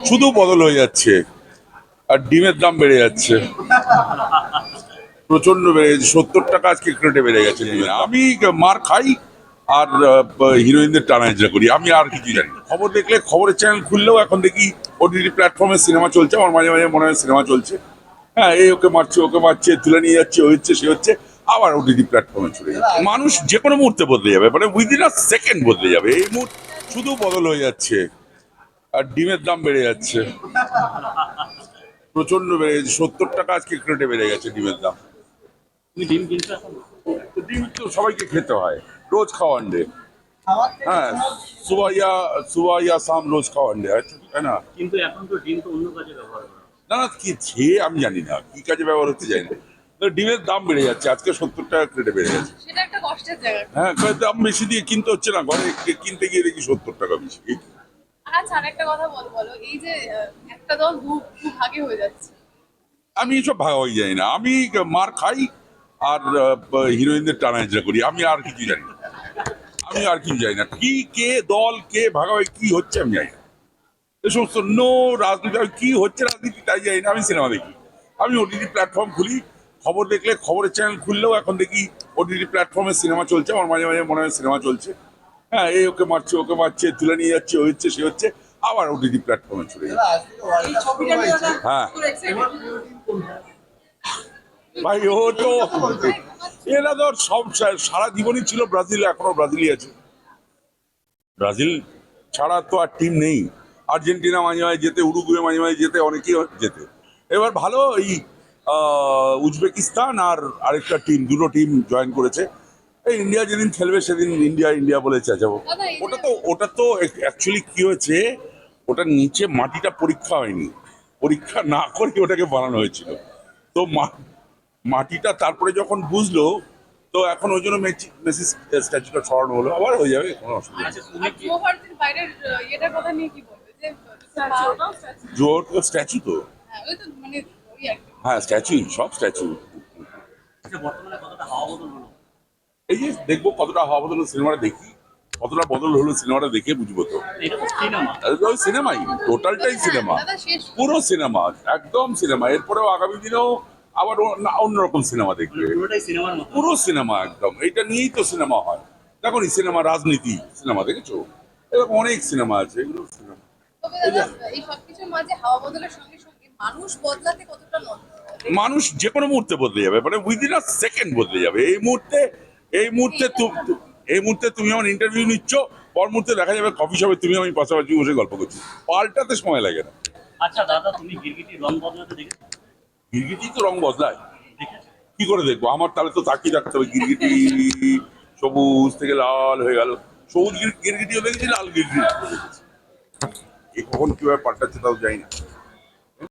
শুধু বদল হয়ে যাচ্ছে আর ডিমের দাম বেড়ে যাচ্ছে, প্রচন্ড বেড়ে যাচ্ছে। 70 টাকা আজকে ক্রেটে বেড়ে গেছে ডিমের। আমি মার খাই আর হিরোইনদের টানাহেজরা করি, আমি আর কিছু জানি না। খবর দেখলে খবরের চ্যানেল খুললেও এখন দেখি ওটিটি প্ল্যাটফর্মে সিনেমা চলছে, আমার মাঝে মাঝে মনে হয় সিনেমা চলছে। হ্যাঁ, এই ওকে মারছে তুলে নিয়ে যাচ্ছে, ওই হচ্ছে সে হচ্ছে, আবার ওটিটি প্ল্যাটফর্মে চলে যাচ্ছে। মানুষ যে কোনো মুহূর্তে বদলে যাবে, মানে উইদিন আ সেকেন্ড বদলে যাবে। এই মুহূর্তে শুধু বদল হয়ে যাচ্ছে আর ডিমের দাম বেড়ে যাচ্ছে, প্রচন্ড বেড়ে গেছে। 70 টাকা আজকে ক্রেটে বেড়ে গেছে ডিমের দাম। তুমি ডিম কিনছো এখন? তো ডিম তো সবাইকে খেতে হয়, রোজ খাওয়ান ডে। হ্যাঁ, সুবাইয়া সুবাইয়া শাম রোজ খাওয়ান ডে, তাই না? কিন্তু এখন তো ডিম তো অন্য কাজে ব্যবহার করা হয়। না না, কি যে আমি জানি না কি কাজে ব্যবহার হচ্ছে জানি না। তো ডিমের দাম বেড়ে যাচ্ছে, আজকে 70 টাকা ক্রেটে বেড়ে গেছে। সেটা একটা কষ্টের জায়গা। হ্যাঁ, দাম বেশি দিয়ে কিনতে হচ্ছে না, ঘরে কিনতে গিয়ে দেখি 70 টাকা বেশি। আচ্ছা, আরেকটা কথা বলো, এই যে একটা দল দু দু ভাগে হয়ে যাচ্ছে। আমি এসব ভাগাভাগি জানি না, আমি মার খাই আর হিরোইনদের টানাহেজরা করি, আমি আর কিছু জানি না। আমি আর কিছু জানি না কি কে দল কে ভাগাভাগি কি হচ্ছে আমি জানি না। এই সমস্ত নো রাজনীতি, আমি কি হচ্ছে রাজনীতি তাই জানি না। আমি সিনেমা দেখি, আমি ওটিটি প্ল্যাটফর্ম খুলি, খবর দেখলে খবরের চ্যানেল খুললেও এখন দেখি ওটিটি প্ল্যাটফর্মে সিনেমা চলছে, আমার মাঝে মাঝে মনে হয় সিনেমা চলছে। হ্যাঁ, এই ওকে মারছে তুলে নিয়ে যাচ্ছে, ওই হচ্ছে সে হচ্ছে, আবার ওটিটি প্ল্যাটফর্মে চলে যাচ্ছে। হ্যাঁ ভাই, ও তো এরা ধর সব সারা জীবনই ছিল ব্রাজিল, এখনো ব্রাজিলই আছে। ব্রাজিল ছাড়া তো আর টিম নেই। আর্জেন্টিনা মাঝে মাঝে যেতে, উরুগুয়ে মাঝে মাঝে যেতে, অনেকেই যেতে। এবার ভালো এই উজবেকিস্তান আর আরেকটা টিম, দুটো টিম জয়েন করেছে। এই ইন্ডিয়া যেদিন খেলবে সেদিন ইন্ডিয়া ইন্ডিয়া বলে চেঁচাবো। দাদা, এই যে ওটা তো অ্যাকচুয়ালি কি হয়েছে, ওটার নিচে মাটিটা পরীক্ষা হয়নি, পরীক্ষা না করে ওটাকে বানানো হয়েছিল। তো মাটিটা তারপরে যখন বুঝলো, তো এখন ওই জন্য মেসি স্ট্যাচুটা সরানো হলো, আবার হয়ে যাবে, কোনো অসুবিধা নেই। আচ্ছা, তুমি আর কি যুব ভারতীর বাইরের ইয়েটার কথা নিয়ে কি বলবে, যে জোর স্ট্যাচু তো, হ্যাঁ, ওই তো মানে ওই আর কি। হ্যাঁ স্ট্যাচু, সব স্ট্যাচু। আচ্ছা, বর্তমানে কতটা হাওয়া বদল হলো? এই যে দেখবো কতটা হওয়া বদল হলো, সিনেমাটা দেখি কতটা বদল হলো, সিনেমাটা দেখে বুঝবো তো। এটা তো সিনেমা। ওই সিনেমাই, টোটালটাই সিনেমা, দাদা, শেষ পুরো সিনেমা, একদম সিনেমা। এরপরেও আগামী দিনেও আবার অন্যরকম সিনেমা দেখবে, পুরোটাই সিনেমার মতো। পুরো সিনেমা একদম। এটা নিয়েই তো সিনেমা হয়। দেখুন, সিনেমা রাজনীতি সিনেমা দেখেছো, এরকম অনেক সিনেমা আছে, এগুলো সিনেমা। তবে দাদা, এই সবকিছুর মাঝে হাওয়া বদলের সঙ্গে সঙ্গে মানুষ বদলাতে কতটা মানুষ যে কোনো মুহূর্তে বদলে যাবে, মানে উইদিন আ সেকেন্ড বদলে যাবে। এই মুহূর্তে তুমি আমার ইন্টারভিউ নিচ্ছ, পর মুহূর্তে দেখা যাবে কফি শপে তুমি আমি পাশাপাশি বসে গল্প করছি। পাল্টাতে সময় লাগে না। আচ্ছা দাদা, তুমি গিরগিটির রং বদলাতে দেখেছো? গিরগিটি তো রং বদলায়, দেখেছো? কি করে দেখবো? আমার তাহলে তো তাকিয়ে রাখতে হবে, গিরগিটি সবুজ থেকে লাল হয়ে গেল, সবুজ গিরগিটিও দেখেছি, লাল গিরগিটি দেখেছি। এ কখন কিভাবে পাল্টাচ্ছে তাও যাই না।